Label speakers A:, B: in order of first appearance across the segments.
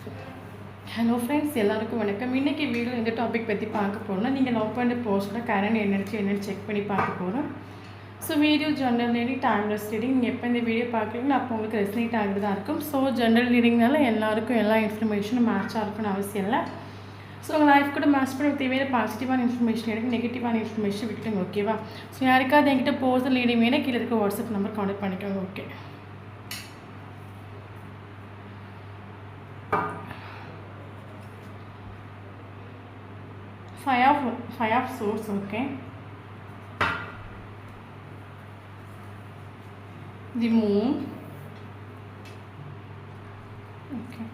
A: Hello friends, எல்லாருக்கும் வணக்கம். இன்றைக்கி வீடியோ எந்த டாபிக் பற்றி பார்க்க போகிறோம்னா, நீங்கள் லவ் பண்ண போஸ்ட்டோட கரண்ட் என்னன்னு செக் பண்ணி பார்க்க போகிறோம். So video general reading, timeless reading. நீங்கள் எப்போ இந்த வீடியோ பார்க்குறீங்களோ அப்போ உங்களுக்கு ரெசனேட் ஆகுறதா இருக்கும். ஸோ ஜென்ரல் ரீடிங்னால எல்லாருக்கும் எல்லா இன்ஃபர்மேஷனும் மேட்சாக இருக்குன்னு அவசியம் இல்லை. ஸோ உங்கள் லைஃப் கூட மேட்ச் பண்ண தேவையான பாசிட்டிவான இன்ஃபர்மேஷன் எடுங்க, நெகட்டிவான இன்ஃபர்மேஷன் விட்டுடுங்க. ஓகேவா? ஸோ யாருக்காவது என்கிட்ட போஸ்ட் ரீடிங் வேணால் கீழே இருக்க வாட்ஸ்அப் நம்பர் கான்டெக்ட் பண்ணிக்கோங்க. Okay, five of swords. Okay, the moon. Okay,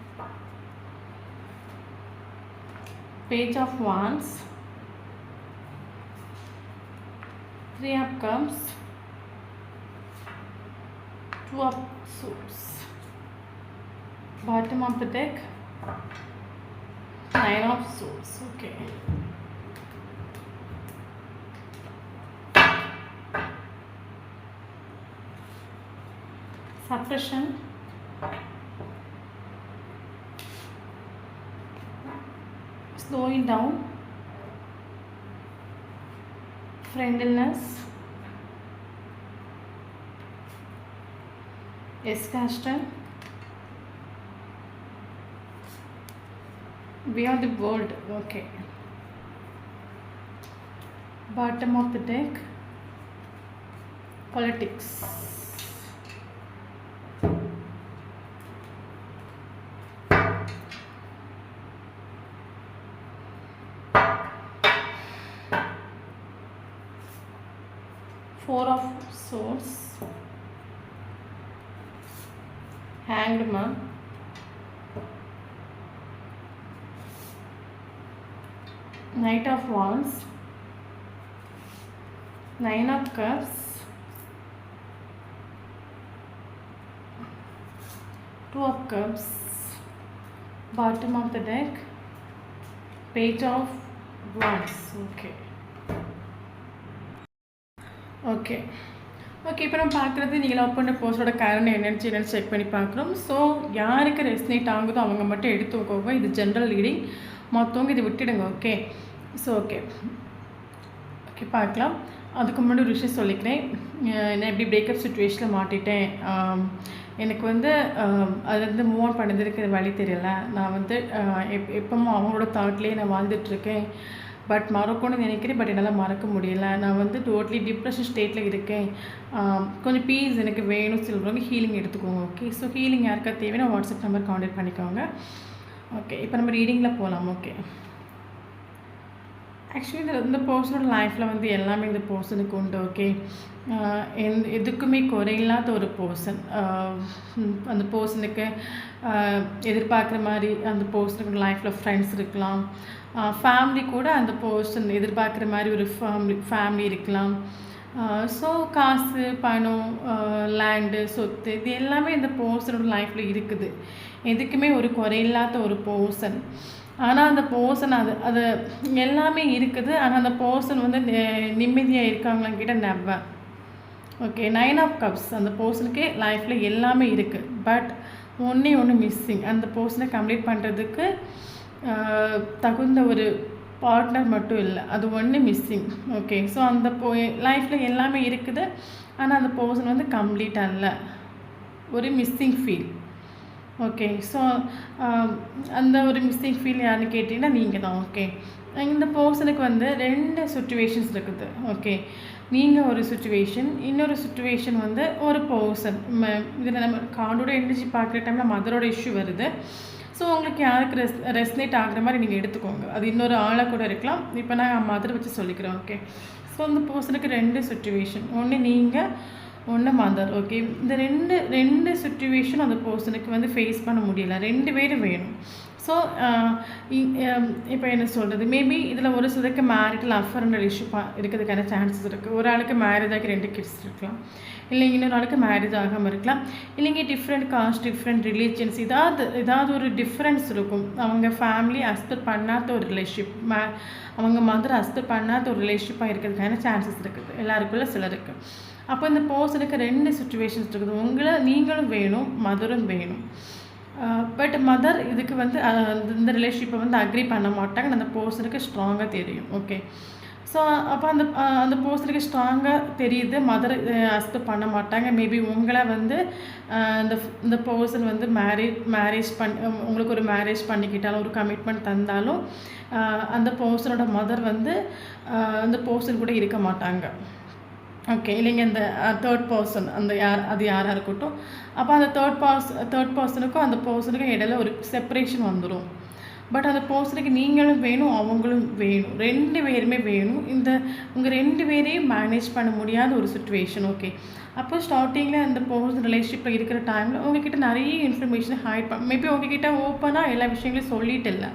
A: page of wands, three of cups, two of swords, bottom of the deck, nine of swords. Okay, suppression, slowing down, friendliness, escalation, beyond the world. Okay, bottom of the deck, politics, four of swords, hanged man, knight of wands, nine of cups, two of cups, bottom of the deck, page of wands. Okay, okay okay இப்போ நம்ம பார்க்குறது நீங்கள் love பண்ண போஸ்டோட காரணம் என்னென்னு check பண்ணி பார்க்குறோம். So யாருக்கு ரெஸ்னேட் ஆகுதோ அவங்க மட்டும் எடுத்துக்கோங்க. இது ஜென்ரல் ரீடிங், மற்றவங்க இதை விட்டுடுங்க. ஓகே, ஸோ ஓகே ஓகே பார்க்கலாம். அதுக்கு முன்னாடி ஒரு விஷயம் சொல்லிக்கிறேன். நான் எப்படி பிரேக்கப் சுச்சுவேஷனில் மாட்டிட்டேன், எனக்கு வந்து அதுலேருந்து மூவ் ஆன் பண்ணதுக்கு வழி தெரியல. நான் வந்து எப்பவும் அவங்களோட தாட்லேயே நான் வாழ்ந்துட்டுருக்கேன். பட் மறக்கணும்னு நினைக்கிறேன், பட் என்னால் மறக்க முடியலை. நான் வந்து டோட்டலி டிப்ரெஷன் ஸ்டேட்டில் இருக்கேன். கொஞ்சம் பீஸ் எனக்கு வேணும் சொல்கிறவங்க ஹீலிங் எடுத்துக்கோங்க. ஓகே, ஸோ ஹீலிங் யாருக்கா தேவைன்னா வாட்ஸ்அப் நம்பர் கான்டெக்ட் பண்ணிக்கோங்க. ஓகே, இப்போ நம்ம ரீடிங்கில் போகலாம். ஓகே, ஆக்சுவலி இந்த பர்சனோட லைஃப்பில் வந்து எல்லாமே இந்த பர்சனுக்கு உண்டு. ஓகே, எதுக்குமே குறையில்லாத ஒரு பர்சன். அந்த பர்சனுக்கு எதிர்பார்க்குற மாதிரி அந்த பர்சனுக்கு லைஃப்பில் ஃப்ரெண்ட்ஸ் இருக்கலாம், ஃபேமிலி கூட அந்த பர்சன் எதிர்பார்க்குற மாதிரி ஒரு ஃபேமிலி இருக்கலாம். ஸோ காசு, பணம், லேண்டு, சொத்து, இது எல்லாமே இந்த பர்சனோட லைஃப்பில் இருக்குது. எதுக்குமே ஒரு குறையில்லாத ஒரு பர்சன். ஆனால் அந்த பர்சன் அது எல்லாமே இருக்குது. ஆனால் அந்த பர்சன் வந்து நிம்மதியாக இருக்காங்களான்னு கேட்டால் never. Okay, nine of cups, அந்த பர்சனுக்கே லைஃப்பில் எல்லாமே இருக்குது. பட் ஒன்று மிஸ்ஸிங். அந்த பர்சனை கம்ப்ளீட் பண்ணுறதுக்கு தகுந்த ஒரு பார்ட்னர் மட்டும் இல்லை, அது ஒன்று மிஸ்ஸிங். ஓகே, ஸோ அந்த லைஃப்பில் எல்லாமே இருக்குது. ஆனால் அந்த பர்சன் வந்து கம்ப்ளீட் அல்ல, ஒரு மிஸ்ஸிங் ஃபீல். ஓகே, ஸோ அந்த ஒரு மிஸ்டேக் ஃபீல் யாருன்னு கேட்டிங்கன்னா நீங்கள் தான். ஓகே, இந்த பர்சனுக்கு வந்து ரெண்டு சுச்சுவேஷன்ஸ் இருக்குது. ஓகே, நீங்கள் ஒரு சுச்சுவேஷன், இன்னொரு சுச்சுவேஷன் வந்து ஒரு பர்சன். இதில் நம்ம கார்டோட எனர்ஜி பார்க்குற டைமில் மதரோட இஷ்யூ வருது. ஸோ உங்களுக்கு யாருக்கு ரெஸ்னேட் ஆகிற மாதிரி நீங்கள் எடுத்துக்கோங்க. அது இன்னொரு ஆளாக கூட இருக்கலாம். இப்போ நான் மதரை வச்சு சொல்லிக்கிறேன். ஓகே, ஸோ அந்த பர்சனுக்கு ரெண்டு சுச்சுவேஷன், ஒன்று நீங்கள், ஒன்று மதர். ஓகே, இந்த ரெண்டு சுச்சுவேஷன் அந்த பர்சனுக்கு வந்து ஃபேஸ் பண்ண முடியல. ரெண்டு பேரும் வேணும். ஸோ இப்போ என்ன சொல்கிறது, மேபி இதில் ஒரு சிலருக்கு மேரிட்டல் அஃபர்ன்ற இஷ்யூ இருக்கிறதுக்கான சான்சஸ் இருக்குது. ஒரு ஆளுக்கு மேரேஜ் ஆகி 2 கிட்ஸ் இருக்கலாம், இல்லைங்க இன்னொரு ஆளுக்கு மேரேஜ் ஆகாமல் இருக்கலாம், இல்லைங்க டிஃப்ரெண்ட் காஸ்ட், டிஃப்ரெண்ட் ரிலீஜன்ஸ், ஏதாவது ஒரு டிஃப்ரென்ஸ் இருக்கும். அவங்க ஃபேமிலி அக்செப்ட் பண்ணாத ஒரு ரிலேஷன்ஷிப், அவங்க மதர் அக்செப்ட் பண்ணாத ஒரு ரிலேஷன்ஷிப்பாக இருக்கிறதுக்கான சான்சஸ் இருக்குது எல்லாருக்குள்ள சிலருக்கு. அப்போ இந்த பர்சனுக்கு 2 சுச்சுவேஷன்ஸ் இருக்குது. நீங்களும் வேணும், மதரும் வேணும். பட் மதர் இதுக்கு வந்து இந்த ரிலேஷன்ஷிப்பை வந்து அக்ரி பண்ண மாட்டாங்க. அந்த பர்சனுக்கு ஸ்ட்ராங்காக தெரியும். ஓகே. ஸோ அப்போ அந்த பர்சனுக்கு ஸ்ட்ராங்காக தெரியுது. மதர் அக்செப்ட் பண்ண மாட்டாங்க. மேபி உங்களை வந்து இந்த இந்த பர்சன் வந்து மேரேஜ் உங்களுக்கு ஒரு மேரேஜ் பண்ணிக்கிட்டாலும் ஒரு கமிட்மெண்ட் தந்தாலும் அந்த பர்சனோட மதர் வந்து அந்த பர்சன் கூட இருக்க மாட்டாங்க. ஓகே. இல்லைங்க, இந்த தேர்ட் பர்சன் அது யாராக இருக்கட்டும். அப்போ அந்த தேர்ட் பர்சனுக்கும் அந்த பர்சனுக்கும் இடையில ஒரு செப்பரேஷன் வந்துடும். பட் அந்த பர்சனுக்கு நீங்களும் வேணும், அவங்களும் வேணும், 2 பேருமே வேணும். உங்கள் 2 பேரையும் மேனேஜ் பண்ண முடியாத ஒரு சுச்சுவேஷன். ஓகே. அப்போ ஸ்டார்டிங்கில் அந்த பர்சன் ரிலேஷன்ஷிப்பில் இருக்கிற டைமில் உங்ககிட்ட நிறைய இன்ஃபர்மேஷனை ஹைட் மேபி உங்ககிட்ட ஓப்பனாக எல்லா விஷயங்களையும் சொல்லிட்டு இல்லை.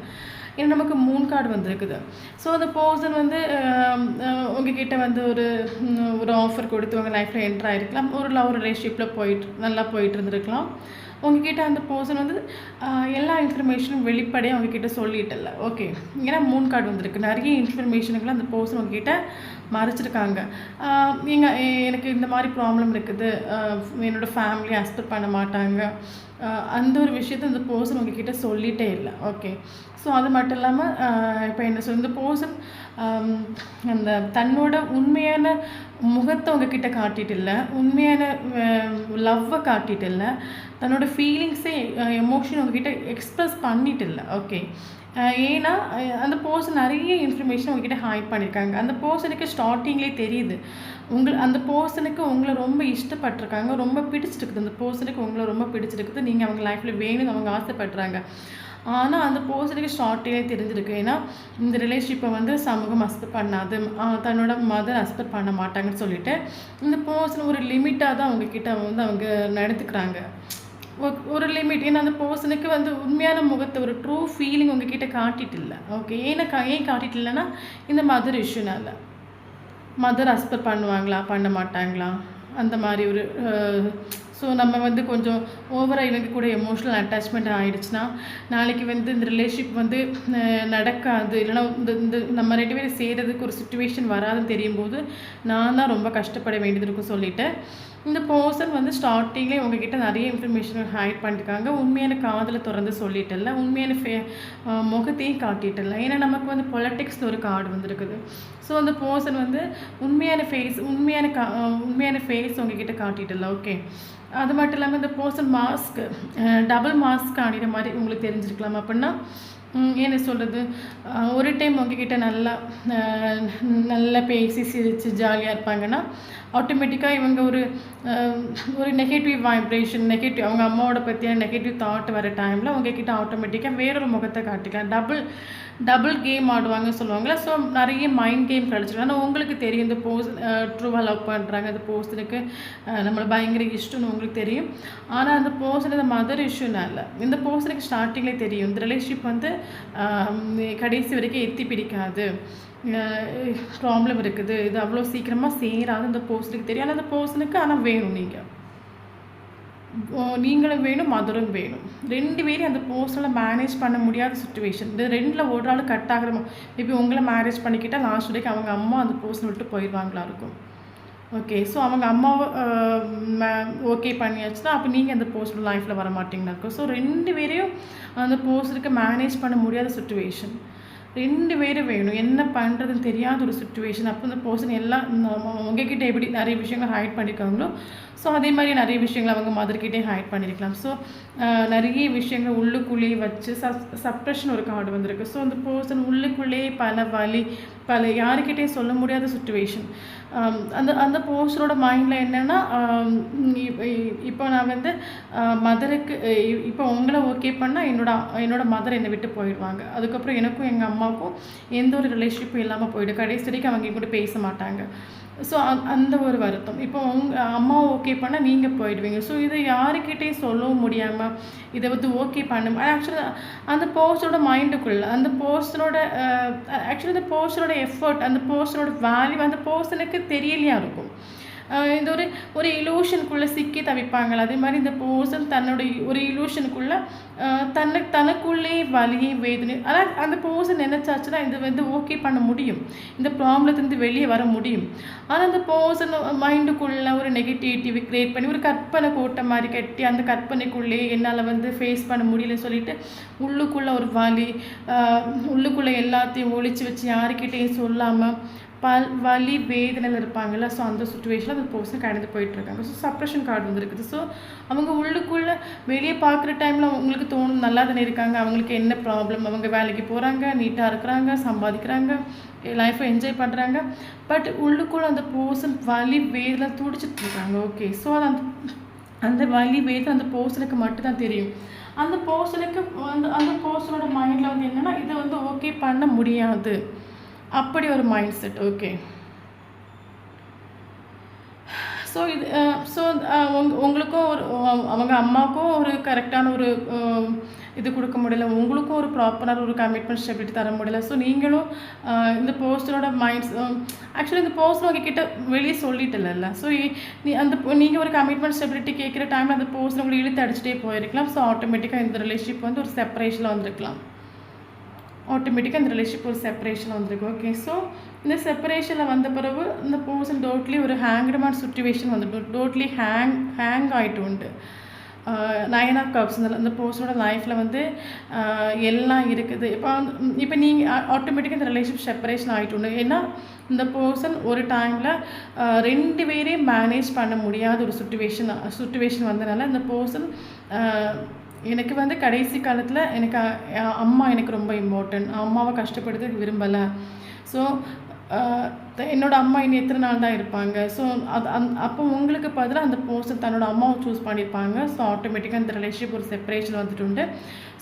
A: ஏன்னா நமக்கு 3 கார்டு வந்துருக்குது. ஸோ அந்த பர்சன் வந்து உங்ககிட்ட வந்து ஒரு ஆஃபர் கொடுத்து உங்கள் லைஃப்பில் என்ட்ரு ஆகிருக்கலாம். ஒரு லவ் ரிலேஷன்ஷிப்பில் நல்லா போயிட்டு இருந்திருக்கலாம். உங்ககிட்ட அந்த பர்சன் வந்து எல்லா இன்ஃபர்மேஷனும் வெளிப்படையாக உங்ககிட்ட சொல்லிட்டு இல்லை. ஓகே. ஏன்னா 3 கார்டு வந்திருக்கு. நிறைய இன்ஃபர்மேஷனுக்குலாம் அந்த பர்சன் உங்ககிட்ட மறைச்சிருக்காங்க. எனக்கு இந்த மாதிரி ப்ராப்ளம் இருக்குது, என்னோடய ஃபேமிலி அக்செப்ட் பண்ண மாட்டாங்க, அந்த ஒரு விஷயத்தை அந்த பர்சன் உங்ககிட்ட சொல்லிகிட்டே இல்லை. ஓகே. ஸோ அது மட்டும் இல்லாமல் இப்போ என்ன இந்த பர்சன் அந்த தன்னோட உண்மையான முகத்தை உங்ககிட்ட காட்டிட்டு இல்லை, உண்மையான லவ்வை காட்டிட்டு இல்லை, தன்னோட ஃபீலிங்ஸே எமோஷன் உங்ககிட்ட எக்ஸ்ப்ரெஸ் பண்ணிட்டு இல்லை. ஓகே. ஏன்னா அந்த பர்சன் நிறைய இன்ஃபர்மேஷன் உங்ககிட்ட ஹைட் பண்ணியிருக்காங்க. அந்த பர்சனுக்கு ஸ்டார்டிங்லேயே தெரியுது அந்த பர்சனுக்கு உங்களை ரொம்ப இஷ்டப்பட்டிருக்காங்க, ரொம்ப பிடிச்சிருக்குது. அந்த பர்சனுக்கு உங்களை ரொம்ப பிடிச்சிருக்குது, நீங்கள் அவங்க லைஃப்பில் வேணும்னு அவங்க ஆசைப்படுறாங்க. ஆனால் அந்த பர்சனுக்கு ஸ்டார்டிங்கே தெரிஞ்சிருக்கு. ஏன்னா இந்த ரிலேஷன்ஷிப்பை வந்து சமூகம் அக்செப்ட் பண்ணாது, தன்னோட மதர் அக்செப்ட் பண்ண மாட்டாங்கன்னு சொல்லிட்டு இந்த பர்சன் ஒரு லிமிட்டாக தான் அவங்கக்கிட்ட வந்து அவங்க நடத்துக்கிறாங்க. ஒரு லிமிட். ஏன்னா அந்த பர்சனுக்கு வந்து உண்மையான முகத்தை ஒரு ட்ரூ ஃபீலிங் உங்ககிட்ட காட்டிட்டு இல்லை. ஓகே. ஏன் காட்டிட்டு இல்லைன்னா இந்த மதர் இஷ்யூனால. மதர் அக்செப்ட் பண்ணுவாங்களா பண்ண மாட்டாங்களா அந்த மாதிரி ஒரு ஸோ நம்ம வந்து கொஞ்சம் ஓவராக இவங்க கூட எமோஷ்னல் அட்டாச்மெண்ட் ஆகிடுச்சுன்னா நாளைக்கு வந்து இந்த ரிலேஷன்ஷிப் வந்து நடக்காது, இல்லைனா இந்த நம்ம 2 பேரும் செய்கிறதுக்கு ஒரு சுச்சுவேஷன் வராதுன்னு தெரியும் போது நான் தான் ரொம்ப கஷ்டப்பட வேண்டியது இருக்கும் சொல்லிவிட்டு இந்த பர்சன் வந்து ஸ்டார்டிங்லேயே உங்ககிட்ட நிறைய இன்ஃபர்மேஷன் ஹைட் பண்ணியிருக்காங்க. உண்மையான காதலை திறந்து சொல்லிட்டு இல்லை, உண்மையான முகத்தையும் காட்டிட்டு இல்லை. ஏன்னா நமக்கு வந்து பொலிட்டிக்ஸில் ஒரு கார்டு வந்துருக்குது. ஸோ அந்த பர்சன் வந்து உண்மையான ஃபேஸ் உங்ககிட்ட காட்டிட்டு இல்லை. ஓகே. அது மட்டும் இல்லாமல் இந்த பர்சன் டபுள் மாஸ்க் அணிகிற மாதிரி உங்களுக்கு தெரிஞ்சிருக்கலாம். அப்படின்னா என்ன சொல்கிறது, ஒரு டைம் உங்ககிட்ட நல்லா பேசி சிரித்து ஜாலியாக இருப்பாங்கன்னா ஆட்டோமேட்டிக்காக இவங்க ஒரு நெகட்டிவ் வைப்ரேஷன், அவங்க அம்மாவோட பற்றியான நெகட்டிவ் தாட் வர டைமில் உங்ககிட்ட ஆட்டோமேட்டிக்காக வேறொரு முகத்தை காட்டிக்கலாம். டபுள் கேம் ஆடுவாங்கன்னு சொல்லுவாங்களே. ஸோ நிறைய மைண்ட் கேம் கழிச்சிடும். ஆனால் உங்களுக்கு தெரியும் இந்த ட்ரூவாக லவ் பண்ணுறாங்க, அந்த பர்சனுக்கு நம்மளை பயங்கர இஷ்டம்னு உங்களுக்கு தெரியும். ஆனால் அந்த பர்சன் இந்த மதர் இஷ்யூனா இல்லை, இந்த பர்சனுக்கு ஸ்டார்டிங்லேயே தெரியும் இந்த ரிலேஷன்ஷிப் வந்து கடைசி வரைக்கும் எத்தி பிடிக்காது, ப்ராப்ளம் இருக்குது, இது அவ்வளோ சீக்கிரமாக சேராது அந்த பர்சனுக்கு தெரியும். ஆனால் அந்த பர்சனுக்கு ஆனால் வேணும், நீங்களும் வேணும், மதரும் வேணும். 2 பேரையும் அந்த பர்சனில் மேனேஜ் பண்ண முடியாத சுச்சுவேஷன். இந்த 2ல் ஒரு ஆள் கட் ஆகிற மேபி உங்களை மேரேஜ் பண்ணிக்கிட்டால் லாஸ்ட் வரைக்கும் அவங்க அம்மா அந்த பர்சனை விட்டு போயிடுவாங்களா இருக்கும். ஓகே. ஸோ அவங்க அம்மாவை ஓகே பண்ணியாச்சுன்னா அப்போ நீங்கள் அந்த பர்சனல் லைஃப்பில் வர மாட்டிங்கன்னா இருக்கும். ஸோ 2 பேரையும் அந்த பர்சனுக்கு மேனேஜ் பண்ண முடியாத சுச்சுவேஷன். 2 பேரும் வேணும், என்ன பண்ணுறதுன்னு தெரியாத ஒரு சுச்சுவேஷன். அப்போ இந்த பர்சன் எல்லாம் உங்ககிட்ட எப்படி நிறைய விஷயங்கள் ஹைட் பண்ணியிருக்காங்களோ ஸோ அதே மாதிரி நிறைய விஷயங்கள் அவங்க மதர்கிட்டே ஹைட் பண்ணியிருக்கலாம். ஸோ நிறைய விஷயங்கள் உள்ளுக்குள்ளேயே வச்சு சப்ரெஷன் ஒரு கார்டு வந்திருக்கு. ஸோ அந்த பர்சன் உள்ளுக்குள்ளேயே பல யாருக்கிட்டேயும் சொல்ல முடியாத சுச்சுவேஷன். அந்த பர்சனோட மைண்டில் என்னென்னா இப்போ நான் வந்து மதருக்கு இப்போ உங்களை ஓகே பண்ணால் என்னோட மதர் என்னை விட்டு போயிடுவாங்க, அதுக்கப்புறம் எனக்கும் எங்கள் அம்மாவுக்கும் எந்த ஒரு ரிலேஷன்ஷிப்பும் இல்லாமல் போயிடும், கடைசி வரைக்கும் அவங்க கூட பேச மாட்டாங்க. ஸோ அந்த ஒரு வருத்தம். இப்போ உங்கள் அம்மாவை ஓகே பண்ணால் நீங்கள் போயிடுவீங்க. ஸோ இதை யாருக்கிட்டேயும் சொல்லவும் முடியாமல் இதை வந்து ஓகே பண்ண ஆக்சுவலாக அந்த பர்சனோட மைண்டுக்குள்ளே அந்த பர்சனோட ஆக்சுவலி அந்த பர்சனோட எஃபர்ட், அந்த பர்சனோட வேல்யூ அந்த பர்சனுக்கு தெரியலையா இருக்கும். இந்த ஒரு ஒரு இலூஷனுக்குள்ளே சிக்கி தவிப்பாங்கள்ல, அதே மாதிரி இந்த பர்சன் தன்னுடைய ஒரு இலூஷனுக்குள்ளே தனக்குள்ளே வலியை வேதனை, ஆனால் அந்த பர்சன் நினச்சாச்சுன்னா இது வந்து ஓகே பண்ண முடியும், இந்த ப்ராப்ளத்துலேருந்து வெளியே வர முடியும். ஆனால் அந்த பர்சன் மைண்டுக்குள்ளே ஒரு நெகட்டிவிட்டி க்ரியேட் பண்ணி ஒரு கற்பனை கோட்டை மாதிரி கட்டி அந்த கற்பனைக்குள்ளே என்னால் வந்து ஃபேஸ் பண்ண முடியலன்னு சொல்லிட்டு உள்ளுக்குள்ளே ஒரு வலி, உள்ளுக்குள்ளே எல்லாத்தையும் ஒழிச்சு வச்சு யாருக்கிட்டேயும் சொல்லாமல் வலி வேதனையில் இருப்பாங்கள்ல. ஸோ அந்த சுச்சுவேஷனில் அந்த பர்சன் கடந்து போயிட்டுருக்காங்க. ஸோ சப்ரஷன் கார்டு வந்துருக்குது. ஸோ அவங்க உள்ளுக்குள்ளே வெளியே பார்க்குற டைமில் உங்களுக்கு தோணும் நல்லா தானே இருக்காங்க, அவங்களுக்கு என்ன ப்ராப்ளம், அவங்க வேலைக்கு போகிறாங்க, நீட்டாக இருக்கிறாங்க, சம்பாதிக்கிறாங்க, லைஃப்பை என்ஜாய் பண்ணுறாங்க. பட் உள்ளுக்குள்ளே அந்த பர்சன் வலி வேதனை துடிச்சிட்ருக்காங்க. ஓகே, ஸோ அந்த வலி வேதனை அந்த பர்சனுக்கு மட்டும்தான் தெரியும். அந்த பர்சனுக்கு அந்த பர்சனோட மைண்டில் வந்து என்னென்னா இதை வந்து ஓகே பண்ண முடியாது, அப்படி ஒரு மைண்ட் செட். ஓகே, ஸோ இது உங்களுக்கும் ஒரு அவங்க அம்மாவுக்கும் ஒரு கரெக்டான ஒரு இது கொடுக்க முடியல, உங்களுக்கும் ஒரு ப்ராப்பரான ஒரு கமிட்மெண்ட் ஸ்டெபிலிட்டி தர முடியல. ஸோ நீங்களும் இந்த பர்சனோட மைண்ட்ஸ் ஆக்சுவலி இந்த பர்சன் உங்ககிட்ட வெளியே சொல்லிட்டு. ஸோ நீங்கள் ஒரு கமிட்மெண்ட் ஸ்டெபிலிட்டி கேட்குற டைமில் அந்த பர்சன் உங்களை இழுத்து அடிச்சுட்டே போயிருக்கலாம். ஸோ ஆட்டோமேட்டிக்காக இந்த ரிலேஷன்ஷிப் வந்து ஒரு செப்பரேஷனில் வந்திருக்கலாம். ஆட்டோமேட்டிக்காக இந்த ரிலேஷன்ஷிப் ஒரு செப்பரேஷனில் வந்திருக்கு. ஓகே, ஸோ இந்த செப்பரேஷனில் வந்த பிறகு இந்த பர்சன் டோட்லி ஒரு ஹேங்க்டுமான சுச்சுவேஷன் வந்துட்டு டோட்லி ஹேங் ஆகிட்டு உண்டு. 9 ஆஃப் கப்ஸ் இந்த பர்சனோட லைஃப்பில் வந்து எல்லாம் இருக்குது. இப்போ நீங்கள் ஆட்டோமேட்டிக்காக இந்த ரிலேஷன்ஷிப் செப்பரேஷன் ஆகிட்டு உண்டு. ஏன்னா இந்த பர்சன் ஒரு டைமில் 2 பேரையும் மேனேஜ் பண்ண முடியாத ஒரு சுச்சுவேஷன் வந்ததுனால இந்த பர்சன் எனக்கு வந்து கடைசி காலத்தில் எனக்கு அம்மா எனக்கு ரொம்ப இம்பார்ட்டன்ட், அம்மாவை கஷ்டப்படுறதுக்கு விரும்பலை. ஸோ என்னோடய அம்மா இன்னும் எத்தனை நாள் தான் இருப்பாங்க. ஸோ அப்போ உங்களுக்கு பதிலாக அந்த பர்சன் தன்னோட அம்மாவை சூஸ் பண்ணியிருப்பாங்க. ஸோ ஆட்டோமேட்டிக்காக இந்த ரிலேஷன்ஷிப் ஒரு செப்பரேஷன் வந்துட்டு உண்டு.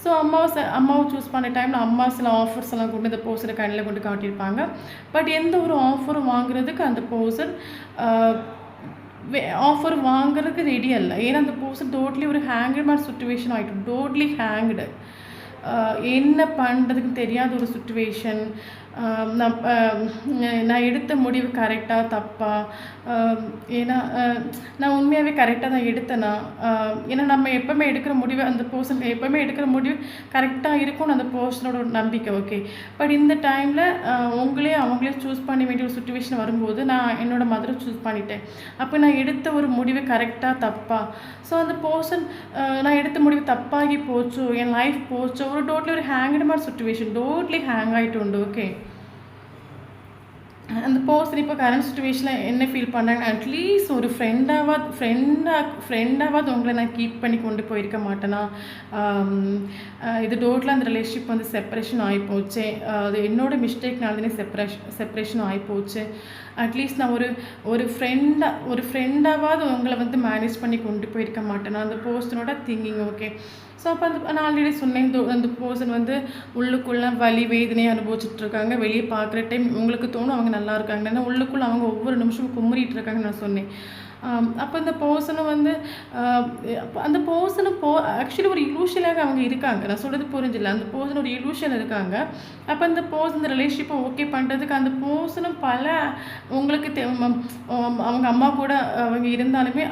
A: ஸோ அம்மாவை சூஸ் பண்ண டைமில் அம்மா சில ஆஃபர்ஸ் எல்லாம் கொண்டு இந்த பர்சனை கண்ணில் கொண்டு காட்டியிருப்பாங்க. பட் எந்த ஒரு ஆஃபரும் வாங்குறதுக்கு அந்த பர்சன் ஆஃபர் வாங்குறதுக்கு ரெடி இல்லை. ஏன்னா அந்த பர்சன் டோட்லி ஒரு ஹேங்கர்மேன் சுச்சுவேஷன் ஆகிட்டு, டோட்லி ஹேங்க்டு, என்ன பண்ணுறதுக்கு தெரியாத ஒரு சுச்சுவேஷன். நான் எடுத்த முடிவு கரெக்டாக தப்பா, ஏன்னா நான் உண்மையாகவே கரெக்டாக தான் எடுத்தேனா, ஏன்னா நம்ம எப்போவுமே எடுக்கிற முடிவு அந்த பர்சன் எப்போவுமே எடுக்கிற முடிவு கரெக்டாக இருக்கும்னு அந்த பர்சனோட ஒரு நம்பிக்கை. ஓகே, பட் இந்த டைமில் அவங்களே சூஸ் பண்ண வேண்டிய ஒரு சுச்சுவேஷன் வரும்போது நான் என்னோடய மதரை சூஸ் பண்ணிட்டேன். அப்போ நான் எடுத்த ஒரு முடிவு கரெக்டாக தப்பா, ஸோ அந்த பர்சன் நான் எடுத்த முடிவு தப்பாகி போச்சோ, என் லைஃப் போச்சோ, ஒரு டோட்லி ஒரு ஹேங்க்டு மாதிரி சுச்சுவேஷன், டோட்லி ஹேங் ஆகிட்டு உண்டு. ஓகே, அந்த பர்சன் இப்போ கரண்ட் சுச்சுவேஷனில் என்ன ஃபீல் பண்ணுறாங்க, அட்லீஸ்ட் ஒரு ஃப்ரெண்டாவது உங்களை நான் கீப் பண்ணி கொண்டு போயிருக்க மாட்டேனா, இது டோட்டலாக அந்த ரிலேஷன்ஷிப் வந்து செப்பரேஷன் ஆகிப்போச்சு, அது என்னோடய மிஸ்டேக்னாலே செப்பரேஷன் ஆகிப்போச்சு, அட்லீஸ்ட் நான் ஒரு ஃப்ரெண்டாவது உங்களை வந்து மேனேஜ் பண்ணி கொண்டு போயிருக்க மாட்டேனா, அந்த பர்சனோட திங்கிங். ஓகே, ஸோ அப்போ நான் ஆல்ரெடி சொன்னேன், அந்த பர்சன் வந்து உள்ளுக்குள்ளே வலி வேதனையை அனுபவிச்சுட்ருக்காங்க. வெளியே பார்க்குற டைம் உங்களுக்கு தோணும் அவங்க நல்லா இருக்காங்க, ஏன்னா உள்ளுக்குள்ளே அவங்க ஒவ்வொரு நிமிஷமும் குமுறிட்டு இருக்காங்கன்னு நான் சொன்னேன். அப்போ இந்த பர்சனை வந்து அந்த பர்சனை ஆக்சுவலி ஒரு இலூஷனாக அவங்க இருக்காங்க, நான் சொல்கிறது புரிஞ்சில்ல, அந்த பர்சன் ஒரு இலூஷன் இருக்காங்க. அப்போ அந்த பர்சன் இந்த ரிலேஷன்ஷிப்பை ஓகே பண்ணுறதுக்கு அந்த பர்சனும் உங்களுக்கு அவங்க அம்மா கூட அவங்க இருந்தாலுமே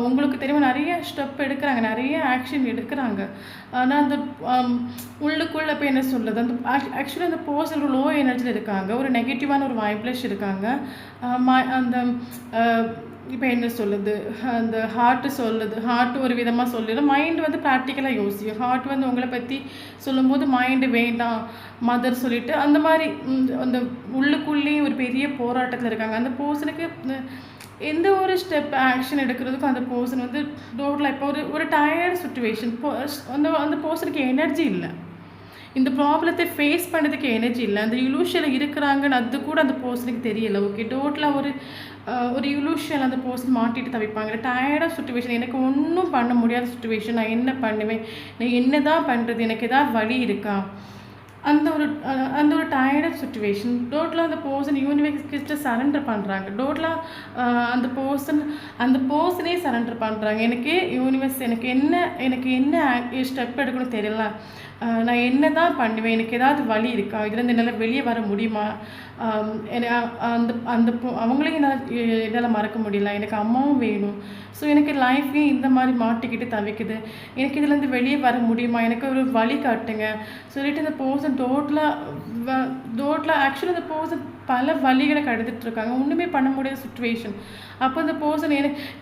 A: உங்களுக்கு தெரியும் நிறைய ஸ்டெப் எடுக்கிறாங்க, நிறைய ஆக்ஷன் எடுக்கிறாங்க. ஆனால் அந்த உள்ளுக்குள்ளே இப்போ என்ன சொல்கிறது, அந்த ஆக்சுவலி அந்த பர்சன் ஒரு லோ எனர்ஜியில் இருக்காங்க, ஒரு நெகட்டிவான ஒரு வைப்ரேஷன் இருக்காங்க. அந்த இப்போ என்ன சொல்லுது, அந்த ஹார்ட்டு ஒரு விதமாக சொல்லிடும், மைண்டு வந்து ப்ராக்டிக்கலாக யோசிக்கும். ஹார்ட் வந்து உங்களை பற்றி சொல்லும்போது மைண்டு வேண்டாம் மதர் சொல்லிவிட்டு அந்த மாதிரி அந்த உள்ளுக்குள்ளேயே ஒரு பெரிய போராட்டத்தில் இருக்காங்க. அந்த பர்சனுக்கு எந்த ஒரு ஸ்டெப் ஆக்ஷன் எடுக்கிறதுக்கும் அந்த பர்சன் வந்து டோட்டலாக இப்போ ஒரு டயர்ட் சுச்சுவேஷன், அந்த பர்சனுக்கு எனர்ஜி இல்லை, இந்த ப்ராப்ளத்தை ஃபேஸ் பண்ணுறதுக்கு எனர்ஜி இல்லை, அந்த இலூஷனில் இருக்கிறாங்கன்னு அது கூட அந்த பர்சனுக்கு தெரியலை. ஓகே, டோட்டலாக ஒரு இலூஷன் அந்த பர்சன் மாட்டிட்டு தவிப்பாங்க, டயர்டாக சுச்சுவேஷன், எனக்கு ஒன்றும் பண்ண முடியாத சுச்சுவேஷன், நான் என்ன பண்ணுவேன், நான் என்ன தான் பண்ணுறது, எனக்கு எதாவது வழி இருக்கா, அந்த ஒரு டயர்ட் ஆஃப் சிச்சுவேஷன் டோட்டலாக அந்த பர்சன் யூனிவர்ஸ் கிட்ட சரண்டர் பண்ணுறாங்க. டோட்டலாக அந்த பர்சனே சரண்டர் பண்ணுறாங்க. எனக்கு என்ன ஸ்டெப் எடுக்கணும் தெரியல. நான் என்ன தான் பண்ணுவேன்? எனக்கு ஏதாவது வழி இருக்கா? இதுலேருந்து என்னால் வெளியே வர முடியுமா? அந்த அந்த அவங்களையும் என்னால் மறக்க முடியல. எனக்கு அம்மாவும் வேணும். ஸோ எனக்கு லைஃப்லேயும் இந்த மாதிரி மாட்டிக்கிட்டு தவிக்குது. எனக்கு இதுலேருந்து வெளியே வர முடியுமா? எனக்கு ஒரு வழி காட்டுங்க சொல்லிட்டு இந்த பர்சன் டோட்டலாக ஆக்சுவலி இந்த பர்சன் பல வழிகளை கடந்துட்டுருக்காங்க. ஒன்றுமே பண்ண முடியாத சுச்சுவேஷன். அப்போ இந்த பர்சன்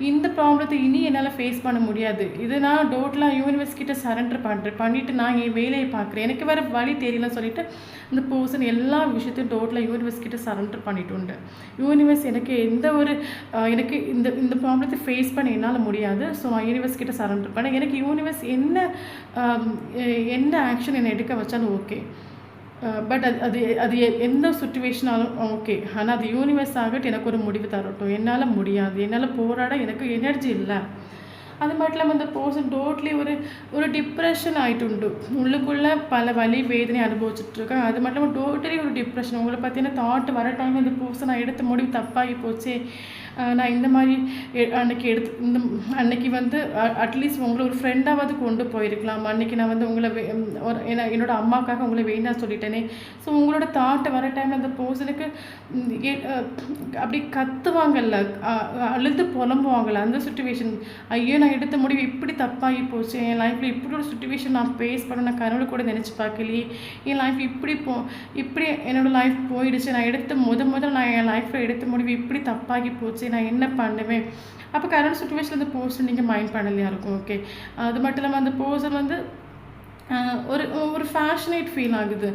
A: இந்த ப்ராப்ளத்தை இனி என்னால் ஃபேஸ் பண்ண முடியாது. இது நான் டோட்டலாக யூனிவர்ஸ் கிட்ட சரண்டர் பண்ணிவிட்டு நான் என் வேலையை பார்க்குறேன். எனக்கு வேறு வழி தெரியலன்னு சொல்லிட்டு இந்த பர்சன் எல்லா விஷயத்தையும் டோட்டலாக யூனிவர்ஸ் கிட்ட சரண்டர் பண்ணிட்டு உண்டு. யூனிவர்ஸ் எனக்கு எனக்கு இந்த ப்ராப்ளத்தை ஃபேஸ் பண்ண என்னால் முடியாது. ஸோ நான் யூனிவர்ஸ் கிட்ட சரண்டர் பண்ணேன். எனக்கு யூனிவர்ஸ் என்ன ஆக்ஷன் என்னை எடுக்க வச்சாலும் ஓகே. பட் அது எந்த சுச்சுவேஷனாலும் ஓகே. ஆனால் அது யூனிவர்ஸ் ஆகட்டும் எனக்கு ஒரு முடிவு தரட்டும். என்னால் முடியாது. என்னால் போராட எனக்கு எனர்ஜி இல்லை. அது மட்டும் இல்லாமல் அந்த பர்சன் டோட்லி ஒரு டிப்ரெஷன் ஆகிட்டு உள்ளுக்குள்ளே பல வலி வேதனை அனுபவிச்சுட்ருக்காங்க. அது மட்டும் இல்லாமல் டோட்டலி ஒரு டிப்ரெஷன். உங்களை பார்த்தீங்கன்னா தாட் வர டைம் இந்த பர்சன் நான் எடுத்த முடிவு தப்பாகி போச்சு. நான் இந்த மாதிரி அன்னைக்கு வந்து அட்லீஸ்ட் உங்களை ஒரு ஃப்ரெண்டாவது கொண்டு போயிருக்கலாம். அன்றைக்கி நான் வந்து உங்களை என்னோட அம்மாக்காக உங்களை வேணாம் சொல்லிட்டேனே. ஸோ உங்களோட தாட்டை வர டைமில் அந்த பர்சனுக்கு அப்படி கத்துவாங்கல்ல, அழுது புலம்புவாங்கள்ல, அந்த சுச்சுவேஷன். ஐயோ நான் எடுத்த முடிவு இப்படி தப்பாகி போச்சு. என் லைஃப்பில் இப்படி ஒரு சுச்சுவேஷன் நான் ஃபேஸ் பண்ண நான் கனவுல கூட நினச்சி பார்க்கலையே. என் லைஃப் இப்படி என்னோடய லைஃப் போயிடுச்சு. நான் எடுத்த முதல்ல நான் என் லைஃப்பில் எடுத்த முடிவு இப்படி தப்பாகி போச்சு. நான் என்ன பண்ணுவேன்? அப்போ கரண்ட் சுச்சுவேஷனில் அந்த பர்சன் நீங்கள் மைண்ட் பண்ணலையா இருக்கும். ஓகே. அது மட்டும் இல்லாமல் அந்த பர்சன் வந்து ஒரு ஃபேஷனேட் ஃபீல் ஆகுது.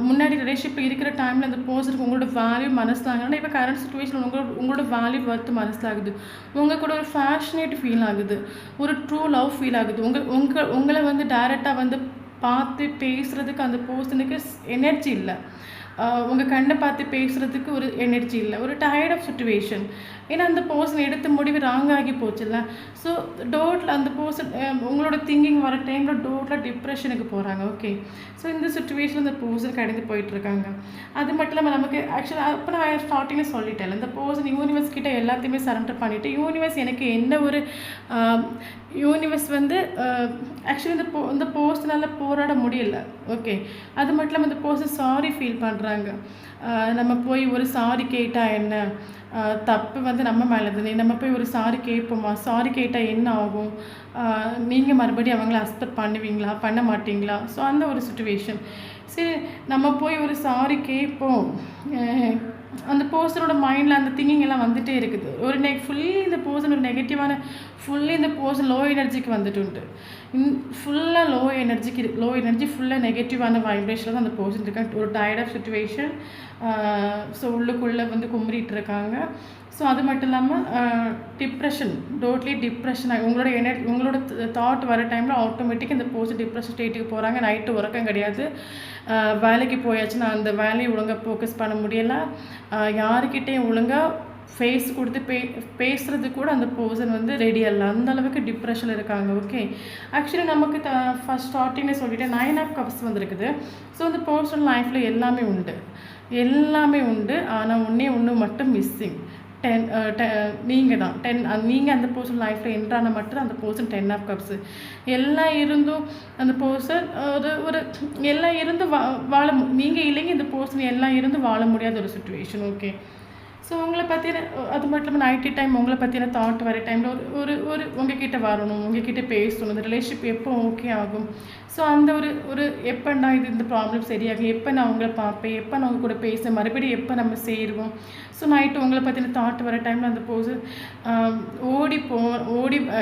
A: முன்னாடி ரிலேஷன்ஷிப் இருக்கிற டைமில் அந்த பர்சனுக்கு உங்களோட வேல்யூ மனசிலாங்கன்னா இப்போ கரண்ட் சுச்சுவேஷன் உங்களோட வேல்யூ ஒர்த்து மனசிலாகுது. உங்கள் கூட ஒரு ஃபேஷனேட் ஃபீல் ஆகுது. ஒரு ட்ரூ லவ் ஃபீல் ஆகுது. உங்களை வந்து டைரெக்டாக வந்து பார்த்து பேசுகிறதுக்கு அந்த பர்சனுக்கு எனர்ஜி இல்லை. உங்கள் கண்ணை பார்த்து பேசுகிறதுக்கு ஒரு எனர்ஜி இல்லை. ஒரு டயர்ட் ஆஃப் சுச்சுவேஷன். ஏன்னா அந்த பர்சன் எடுத்த முடிவு ராங்காகி போச்சுல்ல. ஸோ டோட்டல் அந்த பர்சன் உங்களோட திங்கிங் வர டைமில் டோட்டலாக டிப்ரெஷனுக்கு போகிறாங்க. ஓகே. ஸோ இந்த சுச்சுவேஷன் அந்த பர்சன் கடந்து போயிட்டுருக்காங்க. அது மட்டும் இல்லாமல் நமக்கு ஆக்சுவலாக அப்போ நான் ஸ்டார்டிங்கில் சொல்லிட்டேன், இந்த பர்சன் யூனிவர்ஸ் கிட்ட எல்லாத்தையுமே சரண்டர் பண்ணிவிட்டு யூனிவர்ஸ் எனக்கு என்ன ஒரு யூனிவர்ஸ் வந்து ஆக்சுவலி இந்த பர்சனால் போராட முடியல. ஓகே. அது மட்டும் இல்லாமல் இந்த பர்சன் சாரி ஃபீல் பண்ணுறாங்க. நம்ம போய் ஒரு சாரி கேட்டால் என்ன, தப்பு வந்து நம்ம மேலே தானே, நம்ம போய் ஒரு சாரி கேட்போமா? சாரி கேட்டால் என்ன ஆகும்? நீங்கள் மறுபடியும் அவங்கள அக்செப்ட் பண்ணுவீங்களா, பண்ண மாட்டிங்களா? ஸோ அந்த ஒரு சுச்சுவேஷன். சரி, நம்ம போய் ஒரு சாரி கேட்போம். அந்த பர்சனோட மைண்டில் அந்த திங்கிங் எல்லாம் வந்துகிட்டே இருக்குது. ஃபுல்லி இந்த பர்சன் ஒரு நெகட்டிவான ஃபுல்லி இந்த பர்சன் லோ எனர்ஜிக்கு வந்துட்டு உண்டு. ஃபுல்லாக லோ எனர்ஜி ஃபுல்லாக நெகட்டிவான வைப்ரேஷனில் தான் அந்த பர்சன் இருக்காங்க. ஒரு டயர்ட் ஆஃப் சுச்சுவேஷன். ஸோ உள்ளுக்குள்ளே வந்து கும்பிட்டு இருக்காங்க. ஸோ அது மட்டும் இல்லாமல் டிப்ரெஷன், டோட்லி டிப்ரெஷன். உங்களோட தாட் வர டைமில் ஆட்டோமேட்டிக்காக இந்த பர்சன் டிப்ரெஷன் ஸ்டேட்டுக்கு போகிறாங்க. நைட்டு உறக்கம் கிடையாது. வேலைக்கு போயாச்சுன்னா அந்த வேலையை ஒழுங்காக ஃபோக்கஸ் பண்ண முடியலை. யாருக்கிட்டேயும் ஒழுங்காக ஃபேஸ் கொடுத்து பேசுகிறது கூட அந்த பர்சன் வந்து ரெடி இல்லை. அந்த அளவுக்கு டிப்ரெஷனில் இருக்காங்க. ஓகே. ஆக்சுவலி நமக்கு ஃபஸ்ட் ஸ்டார்டிங்கில் சொல்லிவிட்டு 9 ஆஃப் கப்ஸ் வந்துருக்குது. ஸோ அந்த பர்சனல் லைஃப்பில் எல்லாமே உண்டு. ஆனால் ஒன்று மட்டும் மிஸ்ஸிங். நீங்கள் தான் நீங்கள் அந்த பர்சன் லைஃப்பில் என்ட்ரான மட்டும் அந்த பர்சன் 10 ஆஃப் கப்ஸு. எல்லாம் இருந்தும் அந்த பர்சன் ஒரு எல்லாம் இருந்து வாழ நீங்கள் இல்லைங்க, இந்த பர்சன் எல்லாம் இருந்து வாழ முடியாத ஒரு சுச்சுவேஷன். ஓகே. ஸோ உங்களை பற்றின அது மட்டும் இல்லாமல் நைட்டு டைம் உங்களை பற்றின தாட் வர டைமில் ஒரு உங்ககிட்ட வரணும், உங்ககிட்ட பேசணும். இந்த ரிலேஷன்ஷிப் எப்போ ஓகே ஆகும்? ஸோ அந்த ஒரு எப்போன்னா இந்த ப்ராப்ளம் சரியாகும், எப்போ நான் உங்களை பார்ப்பேன், எப்போ நான் உங்க கூட பேச மறுபடியும் எப்போ நம்ம சேருவோம். ஸோ நைட்டு உங்களை பற்றின தாட் வர டைமில் அந்த பர்சன் ஓடி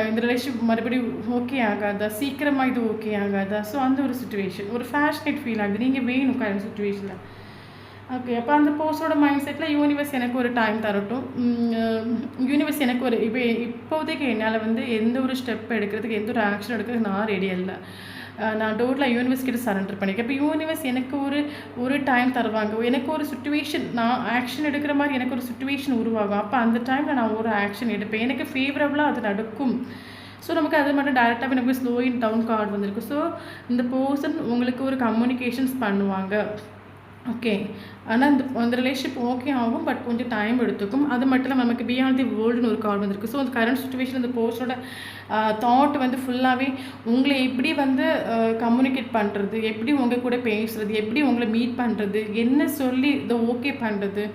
A: இந்த ரிலேஷன்ஷிப் மறுபடியும் ஓகே ஆகாதா, சீக்கிரமாக இது ஓகே ஆகாதா? ஸோ அந்த ஒரு சுச்சுவேஷன் ஒரு ஃபேஷனேட் ஃபீல் ஆகுது. நீங்கள் வேணும் கரண்ட் சுச்சுவேஷனில். ஓகே. அப்போ அந்த பர்சனோட மைண்ட் செட்டில் யூனிவர்ஸ் எனக்கு ஒரு டைம் தரட்டும். யூனிவர்ஸ் எனக்கு இப்போதைக்கு என்னால் வந்து எந்த ஒரு ஸ்டெப் எடுக்கிறதுக்கு எந்த ஒரு ஆக்ஷன் எடுக்கிறதுக்கு நான் ரெடி இல்லை. நான் டோட்டலாக யூனிவர்ஸ் கிட்ட சரண்டர் பண்ணியிருக்கேன். இப்போ யூனிவர்ஸ் எனக்கு ஒரு டைம் தருவாங்க. எனக்கு ஒரு சுச்சுவேஷன் நான் ஆக்ஷன் எடுக்கிற மாதிரி எனக்கு ஒரு சுச்சுவேஷன் உருவாகும். அப்போ அந்த டைமில் நான் ஒரு ஆக்ஷன் எடுப்பேன். எனக்கு ஃபேவரபுளாக அது நடக்கும். ஸோ நமக்கு அது மட்டும் டைரெக்டாகவே நமக்கு ஸ்லோயிங் டவுன் கார்டு வந்திருக்கு. ஸோ இந்த பர்சன் உங்களுக்கு ஒரு கம்யூனிகேஷன்ஸ் பண்ணுவாங்க. ஓகே. ஆனா அந்த ரிலேஷன்ஷிப் ஓகே ஆகும். பட் கொஞ்சம் டைம் எடுத்துக்கும். அது மட்டும் இல்லாம நமக்கு பியாண்ட் தி வேர்ல்டுன்னு ஒரு கார்டு வந்திருக்கு. ஸோ அந்த கரண்ட் சிச்சுவேஷன் அந்த பர்சனோட தாட் வந்து ஃபுல்லாவே உங்கள எப்படி வந்து கம்யூனிகேட் பண்றது, எப்படி உங்க கூட பேசுறது, எப்படி உங்கள மீட் பண்றது, என்ன சொல்லி இத ஓகே பண்றது.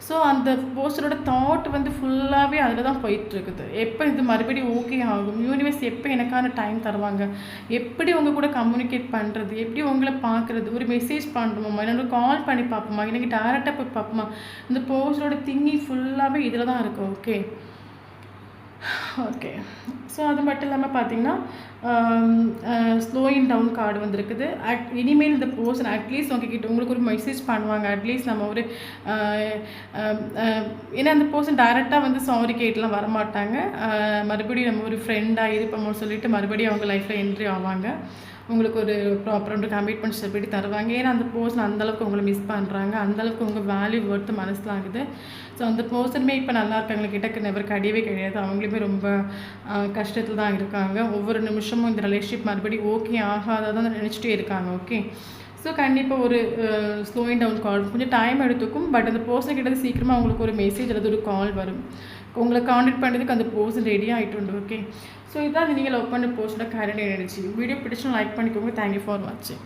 A: ஸோ அந்த பர்சனோட தாட் வந்து ஃபுல்லாவே அதில தான் போயிட்டுருக்குது. எப்போ இது மறுபடியும் ஓகே ஆகும்? யூனிவர்ஸ் எப்போ எனக்கான டைம் தருவாங்க? எப்படி உங்க கூட கம்யூனிகேட் பண்றது? எப்படி உங்கள பார்க்குறது? ஒரு மெசேஜ் பண்ணணுமா? இல்ல கால் பண்ணி பார்ப்போமா? இல்லைங்க டைரக்ட்டா போய் பார்ப்போமா? இந்த பர்சனோட திங்கிங் ஃபுல்லாவே இதில தான் இருக்கு. ஓகே. ஓகே. ஸோ அது மட்டும் இல்லாம பார்த்தீங்கன்னா, ஸ்லோயிங் டவுன் கார்டு வந்திருக்குது. இனிமேல் இந்த பர்சன் அட்லீஸ்ட் உங்ககிட்ட உங்களுக்கு ஒரு மெசேஜ் பண்ணுவாங்க. அட்லீஸ்ட் நம்ம ஒரு அ அ அ ஏன்னா அந்த பர்சன் டைரக்ட்டா வந்து சாரி கேட்டுலாம் வரமாட்டாங்க. மறுபடியும் நம்ம ஒரு ஃப்ரெண்டா இருப்போம்னு சொல்லிட்டு மறுபடியும் அவங்க லைஃப்ல என்ட்ரி ஆவாங்க. உங்களுக்கு ஒரு ப்ராப்பரான ஒரு கமிட்மெண்ட்ஸ் எப்படி தருவாங்க. ஏன்னா அந்த பர்சன் அந்தளவுக்கு உங்களை மிஸ் பண்ணுறாங்க. அந்தளவுக்கு உங்கள் வேல்யூ ஒர்த்து மனசிலாகுது. ஸோ அந்த பர்சனுமே இப்போ நல்லா இருக்காங்க. கிட்டக்க நெவர் கிடையவே கிடையாது. அவங்களுமே ரொம்ப கஷ்டத்தில் தான் இருக்காங்க. ஒவ்வொரு நிமிஷமும் இந்த ரிலேஷன்ஷிப் மறுபடியும் ஓகே ஆகாததான் நினச்சிட்டே இருக்காங்க. ஓகே. ஸோ கண்டிப்பாக ஒரு ஸ்லோயிங் டவுன் கால் கொஞ்சம் டைம் எடுத்துக்கும். பட் அந்த பர்சன் கிட்ட சீக்கிரமாக உங்களுக்கு ஒரு மெசேஜ் அல்லது ஒரு கால் வரும். உங்களை காண்டாக்ட் பண்ணுறதுக்கு அந்த பர்சன் ரெடி ஆகிட்டு. ஓகே. ஸோ இதான் நீங்கள் லவ் பண்ண பர்சனோட கரண்ட் எனர்ஜி. வீடியோ பிடிச்சும் லைக் பண்ணிக்கோங்க. தேங்க்யூ ஃபார் வாட்சிங்.